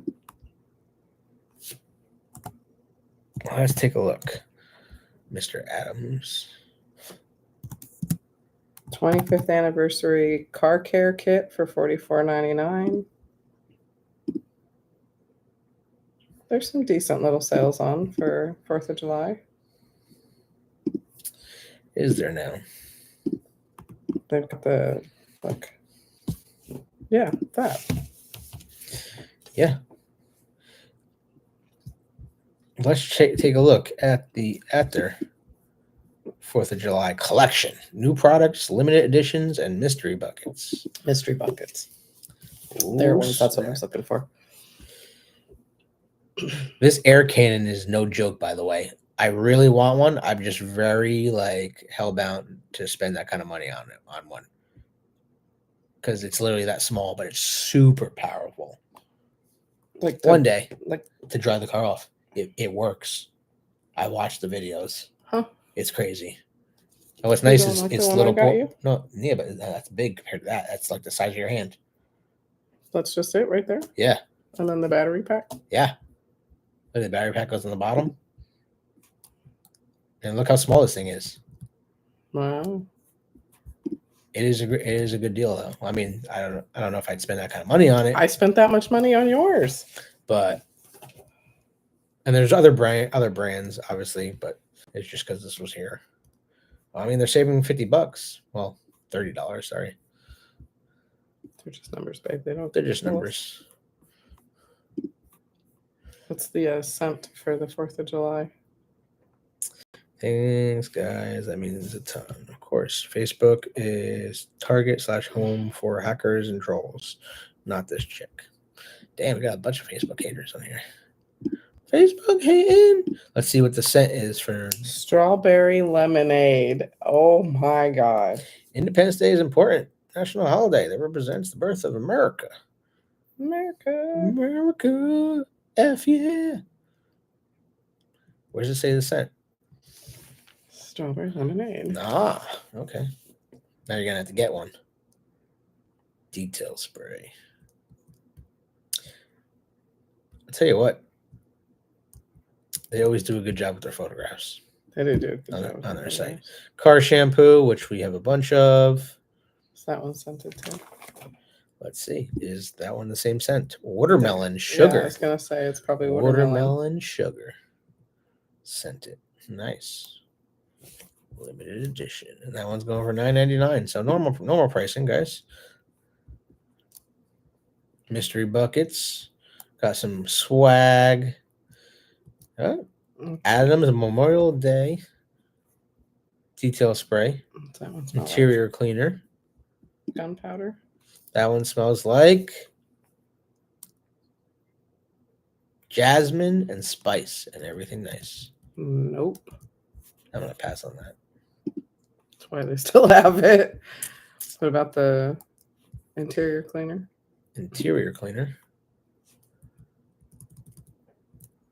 Let's take a look. Mr. Adams. 25th anniversary car care kit for $44.99. There's some decent little sales on for 4th of July. Is there now? They've got the, look. Yeah, that. Yeah. Let's take a look at their 4th of July collection. New products, limited editions, and mystery buckets. Mystery buckets. Ooh, There was. That's what I was looking for. This air cannon is no joke, by the way. I really want one. I'm just very hellbound to spend that kind of money on one. Because it's literally that small, but it's super powerful. Like one day, like to dry the car off. It works. I watched the videos. Huh? It's crazy. And what's nice is like it's the one little. I got you? No, yeah, but that's big compared to that. That's like the size of your hand. That's just it right there. Yeah. And then the battery pack. Yeah. Look, the battery pack goes on the bottom. And look how small this thing is. Wow. It is a good deal though. I mean, I don't know if I'd spend that kind of money on it. I spent that much money on yours. And there's other brands obviously, but it's just because this was here. I mean, they're saving $50. Well, $30. Sorry. They're just numbers, babe. They're just numbers. What's the scent for the 4th of July? Thanks, guys. That means a ton. Of course, Facebook is target/home for hackers and trolls. Not this chick. Damn, we got a bunch of Facebook haters on here. Facebook hating. Let's see what the scent is for strawberry lemonade. Oh my God. Independence Day is important. National holiday that represents the birth of America. America. F yeah. Where does it say the scent? Strawberry lemonade. Ah, okay. Now you're gonna have to get one. Detail spray. I'll tell you what. They always do a good job with their photographs. They do a good job on their site. Photographs. Car shampoo, which we have a bunch of. Is that one scented too? Let's see. Is that one the same scent? Watermelon sugar. Yeah, I was gonna say it's probably watermelon sugar. Scented. Nice. Limited edition. And that one's going for $9.99. So normal pricing, guys. Mystery buckets. Got some swag. Adams Memorial Day. Detail spray. That one's interior cleaner. Gunpowder. That one smells like jasmine and spice and everything nice. Nope. I'm going to pass on that. That's why they still have it. What about the interior cleaner? Interior cleaner.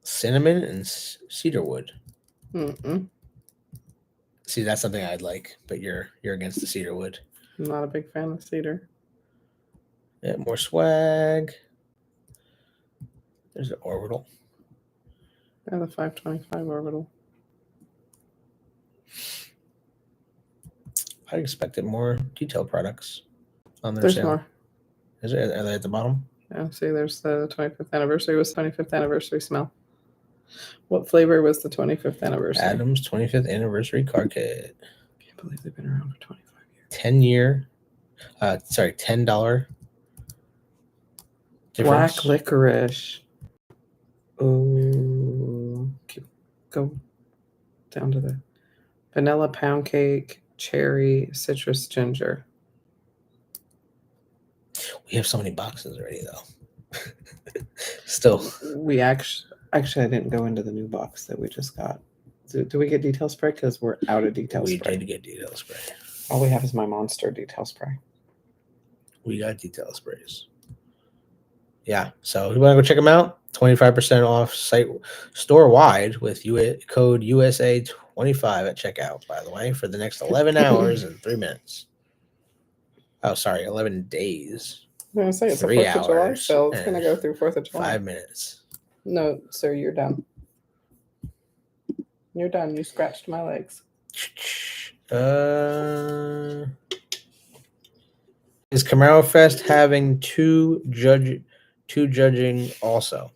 Cinnamon and cedarwood. Mm-mm. See, that's something I'd like, but you're against the cedarwood. I'm not a big fan of cedar. Yeah, more swag. There's an orbital. Yeah, the 525 orbital. I expected more detailed products on their There's sale. more. Is it? Are they at the bottom? Yeah, see, there's the 25th anniversary. It was 25th anniversary smell. What flavor was the 25th anniversary? Adams 25th anniversary car kit. Can't believe they've been around for 25 years. 10-year. Sorry, $10 Black difference. licorice. Oh, go down to the vanilla pound cake, cherry, citrus, ginger. We have so many boxes already, though. Still, We actually I didn't go into the new box that we just got. Do we get detail spray? Because we're out of detail we spray. did get detail spray. All we have is my Monster detail spray. We got detail sprays. Yeah, so you want to go check them out? 25% off site store wide with code USA25 at checkout. By the way, for the next 11 hours and 3 minutes. Oh, sorry, 11 days. I'm going to say it's a 3 4th of July hours sale. It's going to and go through 4th of July. 5 minutes. No, sir, you're done. You're done. You scratched my legs. Is Camaro Fest having two judging also?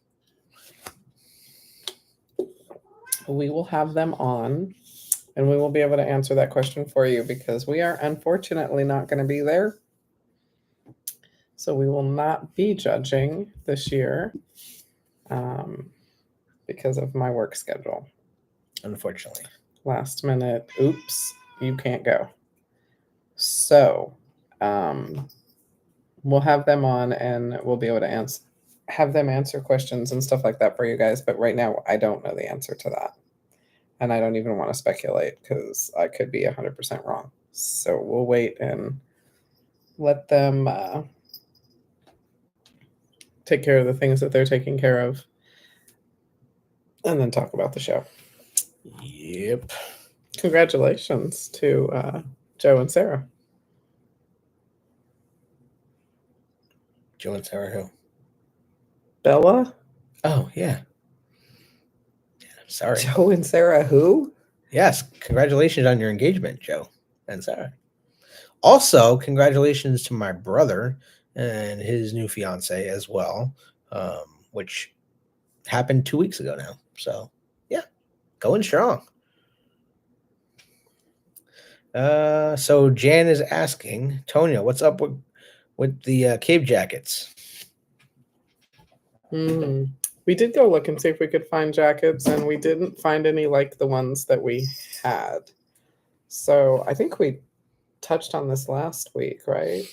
We will have them on, and we will be able to answer that question for you because we are unfortunately not going to be there. So we will not be judging this year because of my work schedule. Unfortunately. Last minute, oops, you can't go. So we'll have them on and we'll be able to have them answer questions and stuff like that for you guys. But right now, I don't know the answer to that. And I don't even want to speculate because I could be 100% wrong. So we'll wait and let them take care of the things that they're taking care of and then talk about the show. Yep. Congratulations to Joe and Sarah. Joe and Sarah who? Bella? Oh, yeah. Sorry. Joe and Sarah who? Yes. Congratulations on your engagement, Joe and Sarah. Also, congratulations to my brother and his new fiance as well, which happened 2 weeks ago now. So, yeah, going strong. So Jan is asking, Tonya, what's up with the cave jackets? We did go look and see if we could find jackets, and we didn't find any like the ones that we had. So I think we touched on this last week, right?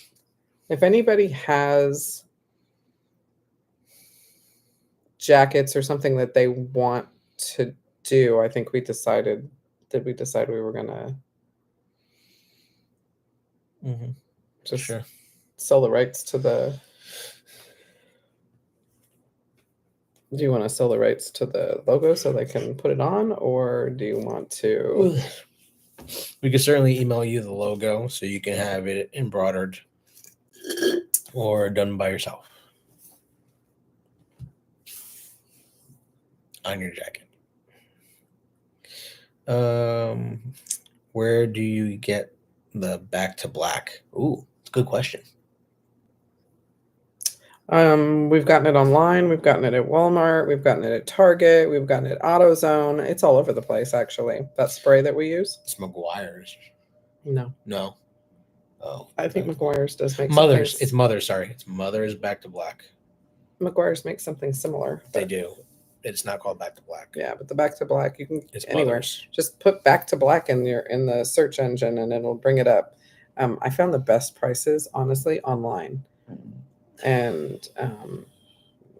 If anybody has jackets or something that they want to do, I think we decided. Did we decide we were gonna just sell the rights to the? Do you want to sell the rights to the logo so they can put it on, or do you want to? We could certainly email you the logo so you can have it embroidered or done by yourself on your jacket. Where do you get the back to black? Ooh, it's a good question. We've gotten it online. We've gotten it at Walmart. We've gotten it at Target. We've gotten it at AutoZone. It's all over the place, actually. That spray that we use. It's McGuire's. No. Oh, I think McGuire's does make Mother's. It's Mother's. Sorry, it's Mother's Back to Black. McGuire's makes something similar. They do. It's not called Back to Black. Yeah, but the Back to Black you can it's anywhere. Mother's. Just put Back to Black in the search engine and it'll bring it up. I found the best prices honestly online, and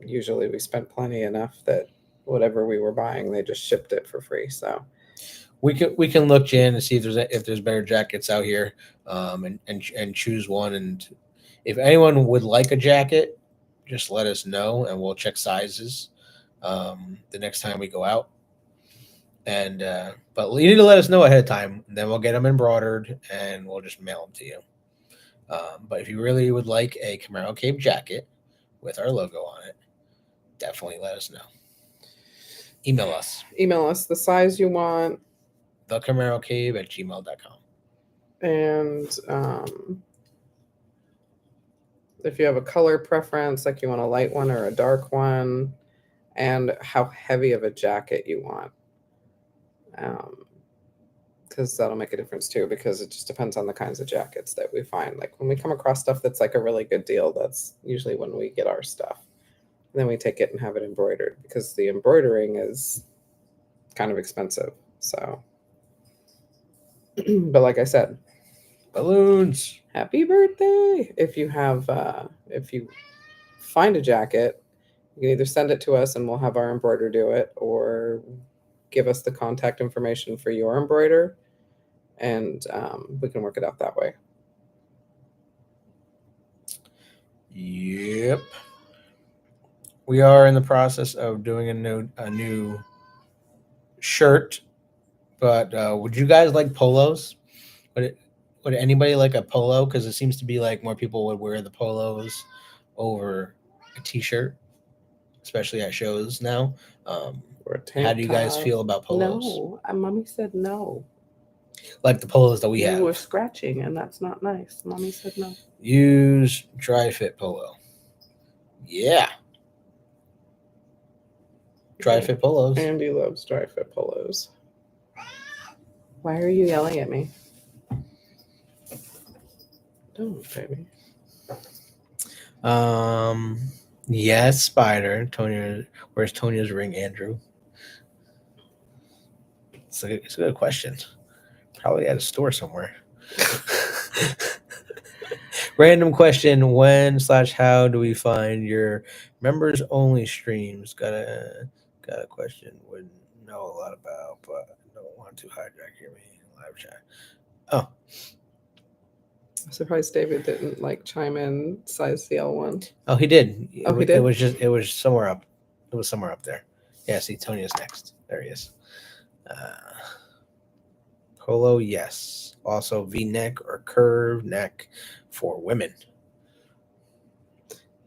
usually we spent plenty enough that whatever we were buying, they just shipped it for free. So we can look in and see if there's better jackets out here, and choose one. And if anyone would like a jacket, just let us know and we'll check sizes the next time we go out. And but you need to let us know ahead of time. Then we'll get them embroidered and we'll just mail them to you. But if you really would like a Camaro Cave jacket with our logo on it, definitely let us know. Email us the size you want, thecamaroCave@gmail.com. and if you have a color preference, like you want a light one or a dark one, and how heavy of a jacket you want. because that'll make a difference too, because it just depends on the kinds of jackets that we find. Like when we come across stuff that's like a really good deal, that's usually when we get our stuff. And then we take it and have it embroidered, because the embroidering is kind of expensive. So, but like I said, Balloons. happy birthday. If you find a jacket, you can either send it to us and we'll have our embroider do it, or give us the contact information for your embroider, and we can work it out that way. Yep. We are in the process of doing a new shirt, but would you guys like polos? Would anybody like a polo? Because it seems to be like more people would wear the polos over a t-shirt, especially at shows now. Or a tank How do you guys top. feel about polos? No, mommy said no. Like the polos that we You have. were scratching, and that's not nice. Mommy said no. Use dry fit polo. Yeah. Dry fit polos. Andy loves dry fit polos. Why are you yelling at me? Don't, baby. Yes, Spider. Tonya, where's Tonya's ring, Andrew? It's a good question. Probably at a store somewhere. Random question: when/how do we find your members only streams? Got a question. Wouldn't know a lot about, but don't want to hijack your live chat. Oh, I'm surprised David didn't chime in size CL1. Oh, he did. He did? It was somewhere up. It was somewhere up there. Yeah, see, Tony is next. There he is. Polo, yes. Also V-neck or curved neck for women.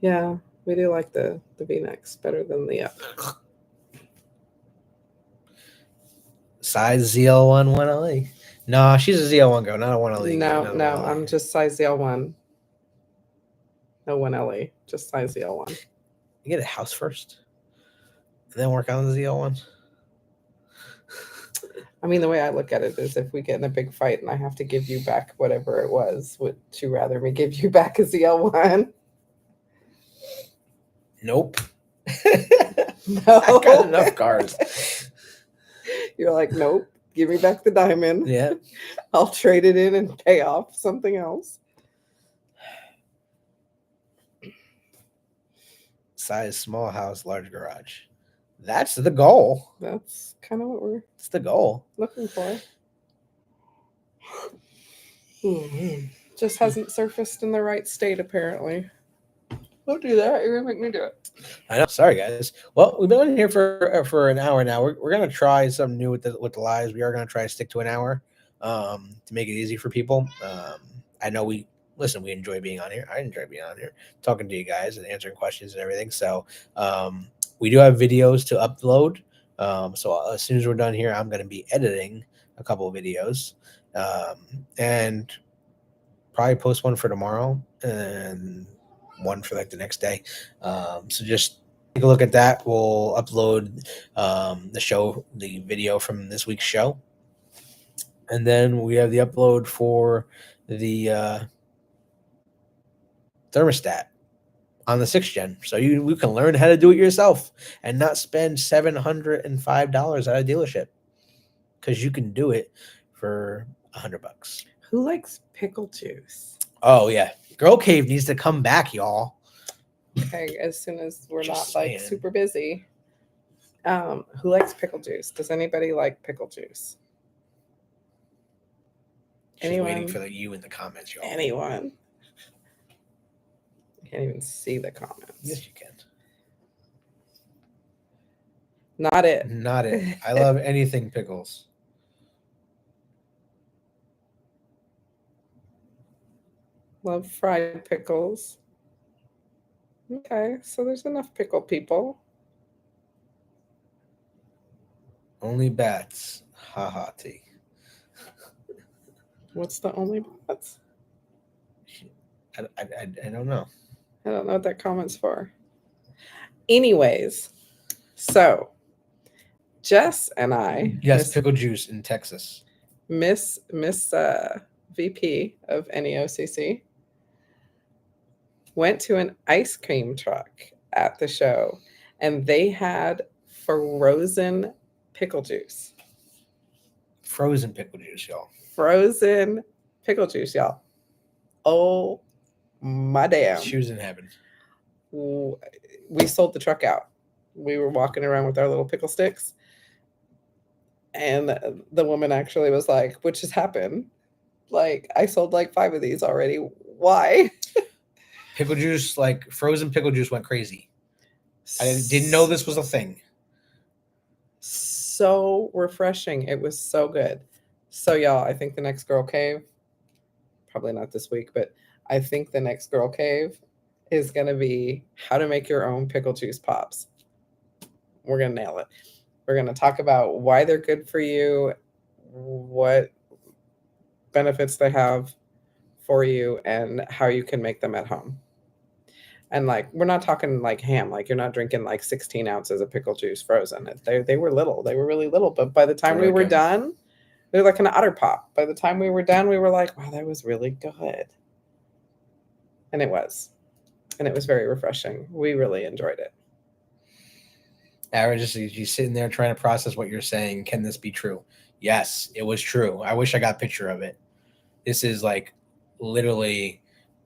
Yeah, we do like the V-necks better than the up. Size ZL1 1LE. No, she's a ZL1 girl, not a 1LE. No, I'm just size ZL1. No 1LE, just size ZL1. You get a house first, and then work on the ZL1. I mean, the way I look at it is, if we get in a big fight and I have to give you back whatever it was, would you rather me give you back a ZL1? Nope. No. I got enough cars. You're like, nope, give me back the diamond. Yeah. I'll trade it in and pay off something else. Size small house, large garage. That's the goal. That's kind of what we're It's the goal. looking for. Just hasn't surfaced in the right state, apparently. Don't do that. You're going to make me do it. I know. Sorry, guys. Well, we've been on here for an hour now. We're going to try something new with the lives. We are going to try to stick to an hour to make it easy for people. I know we enjoy being on here. I enjoy being on here, talking to you guys and answering questions and everything. So we do have videos to upload. So as soon as we're done here, I'm going to be editing a couple of videos and probably post one for tomorrow and one for the next day. So just take a look at that. We'll upload the video from this week's show. And then we have the upload for the thermostat on the 6th gen. So you can learn how to do it yourself and not spend $705 at a dealership, because you can do it for $100. Who likes pickle juice? Oh, yeah. Girl Cave needs to come back, y'all. Okay, as soon as we're Just not saying. super busy. Who likes pickle juice? Does anybody like pickle juice? She's waiting for you in the comments, y'all. Anyone? Can't even see the comments. Yes, you can. Not it. Not it. I love anything pickles. Love fried pickles. Okay, so there's enough pickle people. Only bats. Ha ha tea. What's the only bats? I don't know. I don't know what that comment's for. Anyways, so Jess and I. Yes, pickle juice in Texas. Miss VP of NEOCC went to an ice cream truck at the show, and they had frozen pickle juice. Frozen pickle juice, y'all. Frozen pickle juice, y'all. Oh my damn. She was in heaven. We sold the truck out. We were walking around with our little pickle sticks. And the woman actually was like, "What just happened? Like, I sold like 5 of these already. Why?" Pickle juice, like frozen pickle juice, went crazy. I didn't know this was a thing. So refreshing. It was so good. So, y'all, I think the next Girl Cave, probably not this week, but I think the next Girl Cave is going to be how to make your own pickle juice pops. We're going to nail it. We're going to talk about why they're good for you, what benefits they have for you, and how you can make them at home. And like, we're not talking like ham, like you're not drinking like 16 ounces of pickle juice frozen. They were little, they were really little. But by the time we were done, they were like an otter pop. By the time we were done, we were like, wow, that was really good. And it was. And it was very refreshing. We really enjoyed it. Aaron, just you sitting there trying to process what you're saying. Can this be true? Yes, it was true. I wish I got a picture of it. This is like literally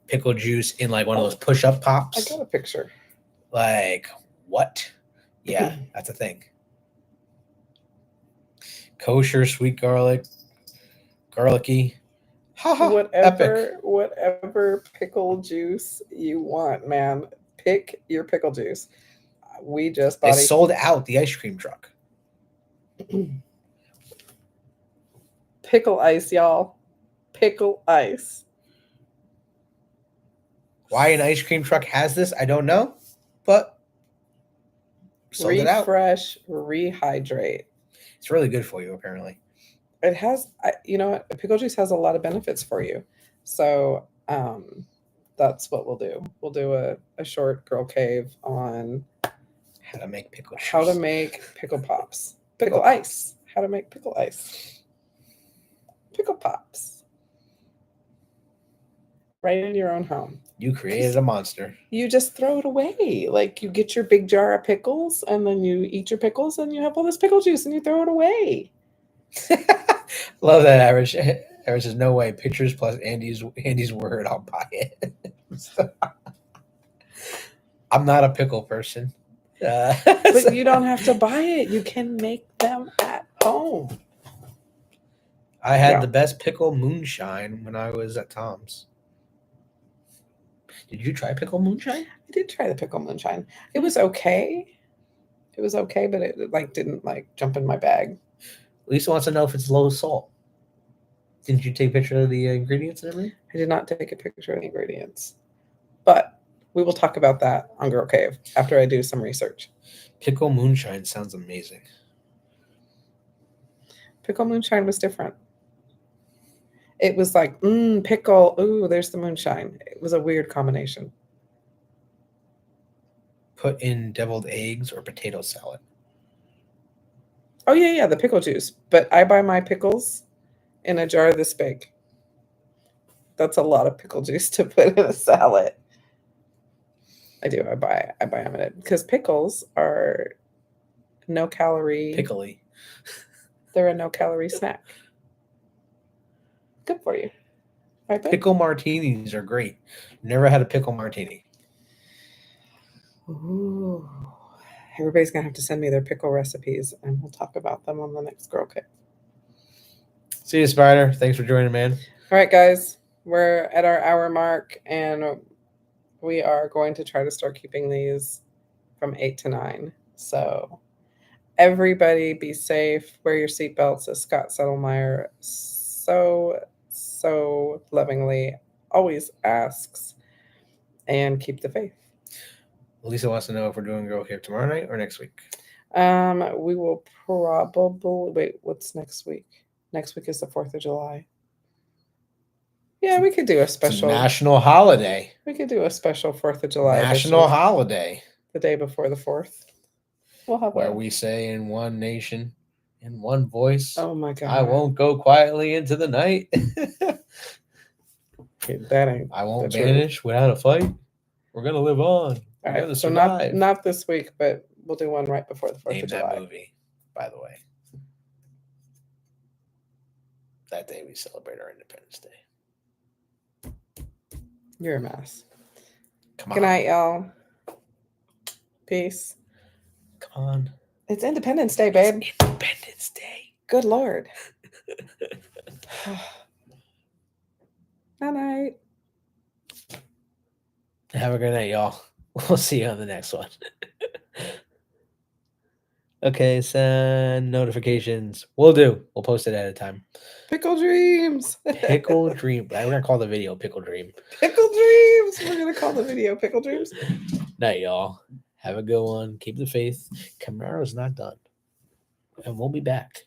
pickle juice in like one of those push-up pops. I got a picture. Like, what? Yeah, that's a thing. Kosher, sweet garlic, garlicky. Whatever pickle juice you want, man. Pick your pickle juice. We just bought it sold out the ice cream truck. Pickle ice, y'all. Pickle ice. Why an ice cream truck has this, I don't know, but sold it out. Refresh, rehydrate. It's really good for you, apparently. It has, you know what? Pickle juice has a lot of benefits for you. So that's what we'll do. We'll do a short Girl Cave on how to make pickle juice. How to make pickle pops. Pickle ice. How to make pickle ice. Pickle pops. Right in your own home. You created a monster. You just throw it away. Like, you get your big jar of pickles, and then you eat your pickles, and you have all this pickle juice, and you throw it away. Love that, Irish. Irish says, no way. Pictures plus Andy's word, I'll buy it. I'm not a pickle person. But you don't have to buy it. You can make them at home. I had the best pickle moonshine when I was at Tom's. Did you try pickle moonshine? I did try the pickle moonshine. It was okay. It was okay, but it like didn't like jump in my bag. Lisa wants to know if it's low salt. Didn't you take a picture of the ingredients and everything? I did not take a picture of the ingredients. But we will talk about that on Girl Cave after I do some research. Pickle moonshine sounds amazing. Pickle moonshine was different. It was like, pickle. Ooh, there's the moonshine. It was a weird combination. Put in deviled eggs or potato salad. Oh, yeah, the pickle juice. But I buy my pickles in a jar this big. That's a lot of pickle juice to put in a salad. I do. I buy them in it because pickles are no calorie. Pickly. They're a no calorie snack. Good for you. Right, pickle martinis are great. Never had a pickle martini. Ooh. Everybody's going to have to send me their pickle recipes, and we'll talk about them on the next Girl Cave. See you, Spider. Thanks for joining, man. All right, guys. We're at our hour mark, and we are going to try to start keeping these from 8 to 9. So everybody be safe. Wear your seatbelts, as Scott Settlemeyer so lovingly always asks. And keep the faith. Lisa wants to know if we're doing Girl Cave tomorrow night or next week. We will probably... Wait, what's next week? Next week is the 4th of July. Yeah, we could do a special... It's a national holiday. We could do a special 4th of July. National holiday. The day before the 4th. We'll have where we say in one nation, in one voice. Oh my god. I won't go quietly into the night. Okay, that ain't. I won't the truth. vanish without a fight. We're gonna live on. We're All right, gonna so survive. not this week, but we'll do one right before the 4th Name of that July. movie, by the way. That day we celebrate our Independence Day. You're a mess. Come on. Good night, y'all. Peace. Come on. It's Independence Day, babe. It's Independence Day. Good Lord. Night. Have a good night, y'all. We'll see you on the next one. Okay, send notifications. We'll do. We'll post it at a time. Pickle Dreams. Pickle Dream. We're going to call the video Pickle Dream. Pickle Dreams. We're going to call the video Pickle Dreams. Night, y'all. Have a good one. Keep the faith. Camaro's not done. And we'll be back.